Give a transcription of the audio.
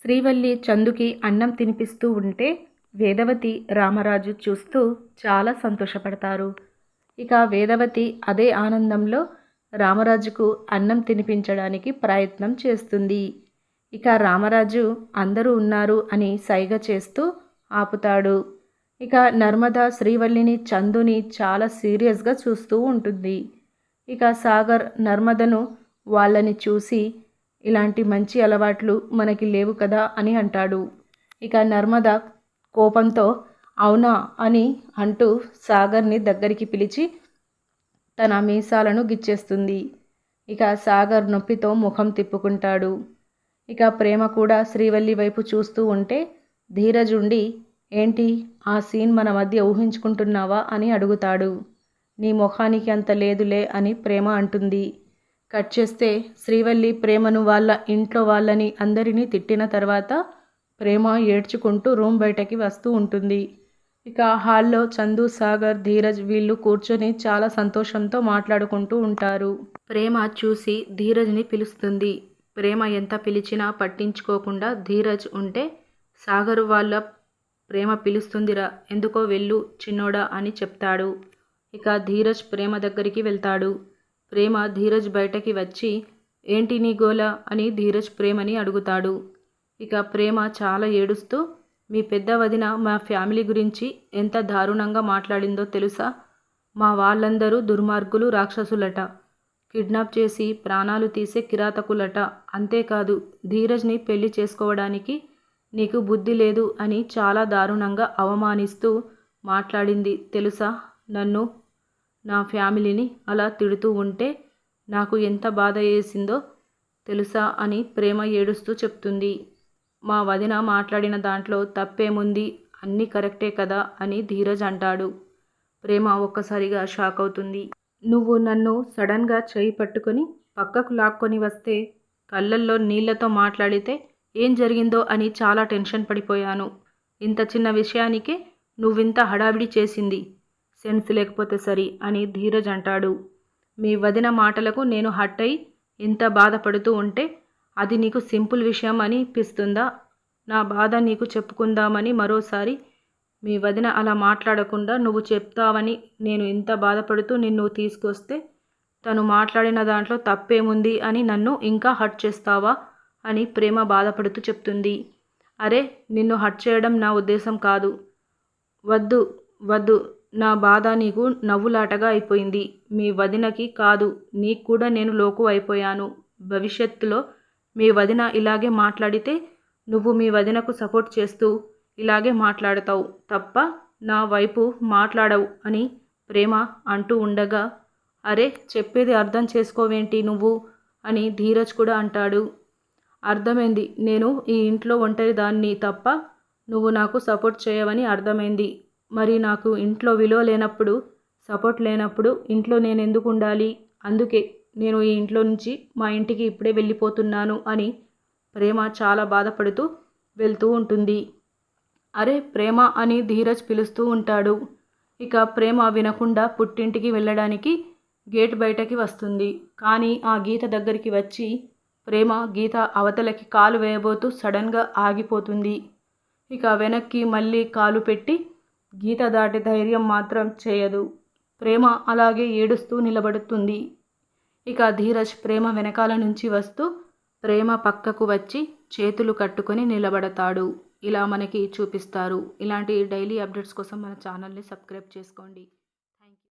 శ్రీవల్లి చందుకి అన్నం తినిపిస్తూ ఉంటే వేదవతి రామరాజు చూస్తూ చాలా సంతోషపడతారు. ఇక వేదవతి అదే ఆనందంలో రామరాజుకు అన్నం తినిపించడానికి ప్రయత్నం చేస్తుంది. ఇక రామరాజు అందరూ ఉన్నారు అని సైగ చేస్తూ ఆపుతాడు. ఇక నర్మద శ్రీవల్లిని చందుని చాలా సీరియస్గా చూస్తూ ఉంటుంది. ఇక సాగర్ నర్మదను వాళ్ళని చూసి ఇలాంటి మంచి అలవాట్లు మనకి లేవు కదా అని అంటాడు. ఇక నర్మద కోపంతో అవునా అని అంటూ సాగర్ని దగ్గరికి పిలిచి తన మీసాలను గిచ్చేస్తుంది. ఇక సాగర్ నొప్పితో ముఖం తిప్పుకుంటాడు. ఇక ప్రేమ కూడా శ్రీవల్లి వైపు చూస్తూ ఉంటే ధీరజ్ ఉండి ఏంటి ఆ సీన్ మన మధ్య ఊహించుకుంటున్నావా అని అడుగుతాడు. నీ ముఖానికి అంత లేదులే అని ప్రేమ అంటుంది. కట్ చేస్తే శ్రీవల్లి ప్రేమను వాళ్ళ ఇంట్లో వాళ్ళని అందరినీ తిట్టిన తర్వాత ప్రేమ ఏడ్చుకుంటూ రూమ్ బయటకి వస్తూ ఉంటుంది. ఇక హాల్లో చందు సాగర్ ధీరజ్ వీళ్ళు కూర్చొని చాలా సంతోషంతో మాట్లాడుకుంటూ ఉంటారు. ప్రేమ చూసి ధీరజ్ని పిలుస్తుంది. ప్రేమ ఎంత పిలిచినా పట్టించుకోకుండా ధీరజ్ ఉంటే సాగర్ వాళ్ళ ప్రేమ పిలుస్తుందిరా ఎందుకో వెళ్ళు చిన్నోడా అని చెప్తాడు. ఇక ధీరజ్ ప్రేమ దగ్గరికి వెళ్తాడు. ప్రేమ ధీరజ్ బయటకి వచ్చి ఏంటి నీ గోల అని ధీరజ్ ప్రేమని అడుగుతాడు. ఇక ప్రేమ చాలా ఏడుస్తూ మీ పెద్ద వదిన మా ఫ్యామిలీ గురించి ఎంత దారుణంగా మాట్లాడిందో తెలుసా? మా వాళ్ళందరూ దుర్మార్గులు రాక్షసులట, కిడ్నాప్ చేసి ప్రాణాలు తీసే కిరాతకులట, అంతేకాదు ధీరజ్ని పెళ్లి చేసుకోవడానికి నీకు బుద్ధి లేదు అని చాలా దారుణంగా అవమానిస్తూ మాట్లాడింది తెలుసా? నన్ను నా ఫ్యామిలీని అలా తిడుతూ ఉంటే నాకు ఎంత బాధ వేసిందో తెలుసా అని ప్రేమ ఏడుస్తూ చెప్తుంది. మా వదిన మాట్లాడిన దాంట్లో తప్పేముంది, అన్నీ కరెక్టే కదా అని ధీరజ్ అంటాడు. ప్రేమ ఒక్కసారిగా షాక్ అవుతుంది. నువ్వు నన్ను సడన్గా చేయి పట్టుకొని పక్కకు లాక్కొని వస్తే కళ్ళల్లో నీళ్లతో మాట్లాడితే ఏం జరిగిందో అని చాలా టెన్షన్ పడిపోయాను. ఇంత చిన్న విషయానికే నువ్వింత హడావిడి చేసింది సెన్స్ లేకపోతే సరి అని ధీరజ్ అంటాడు. మీ వదిన మాటలకు నేను హర్ట్ అయి ఇంత బాధపడుతూ ఉంటే అది నీకు సింపుల్ విషయం అని అనిపిస్తుందా? నా బాధ నీకు చెప్పుకుందామని మరోసారి మీ వదిన అలా మాట్లాడకుండా నువ్వు చెప్తావని నేను ఇంత బాధపడుతూ నిన్ను తీసుకొస్తే తను మాట్లాడిన దాంట్లో తప్పేముంది అని నన్ను ఇంకా హర్ట్ చేస్తావా అని ప్రేమ బాధపడుతూ చెప్తుంది. అరే నిన్ను హర్ట్ చేయడం నా ఉద్దేశం కాదు. వద్దు వద్దు, నా బాధ నీకు నవ్వులాటగా అయిపోయింది. మీ వదినకి కాదు నీకు కూడా నేను లోకు అయిపోయాను. భవిష్యత్తులో మీ వదిన ఇలాగే మాట్లాడితే నువ్వు మీ వదినకు సపోర్ట్ చేస్తూ ఇలాగే మాట్లాడతావు తప్ప నా వైపు మాట్లాడవు అని ప్రేమ అంటూ ఉండగా అరే చెప్పేది అర్థం చేసుకోవేంటి నువ్వు అని ధీరజ్ కూడా అంటాడు. అర్థమైంది, నేను ఈ ఇంట్లో ఒంటరి దాన్ని తప్ప నువ్వు నాకు సపోర్ట్ చేయవని అర్థమైంది. మరి నాకు ఇంట్లో విలువ లేనప్పుడు సపోర్ట్ లేనప్పుడు ఇంట్లో నేను ఎందుకు ఉండాలి? అందుకే నేను ఈ ఇంట్లో నుంచి మా ఇంటికి ఇప్పుడే వెళ్ళిపోతున్నాను అని ప్రేమ చాలా బాధపడుతూ వెళ్తూ ఉంటుంది. అరే ప్రేమ అని ధీరజ్ పిలుస్తూ ఉంటాడు. ఇక ప్రేమ వినకుండా పుట్టింటికి వెళ్ళడానికి గేట్ బయటకి వస్తుంది. కానీ ఆ గీత దగ్గరికి వచ్చి ప్రేమ గీత అవతలకి కాలు వేయబోతూ సడన్గా ఆగిపోతుంది. ఇక వెనక్కి మళ్ళీ కాలు పెట్టి గీత దాటి ధైర్యం మాత్రం చేయదు. ప్రేమ అలాగే ఏడుస్తూ నిలబడుతుంది. ఇక ధీరజ్ ప్రేమ వెనకాల నుంచి వస్తూ ప్రేమ పక్కకు వచ్చి చేతులు కట్టుకొని నిలబడతాడు. ఇలా మనకి చూపిస్తారు. ఇలాంటి డైలీ అప్డేట్స్ కోసం మన ఛానల్ని సబ్స్క్రైబ్ చేసుకోండి.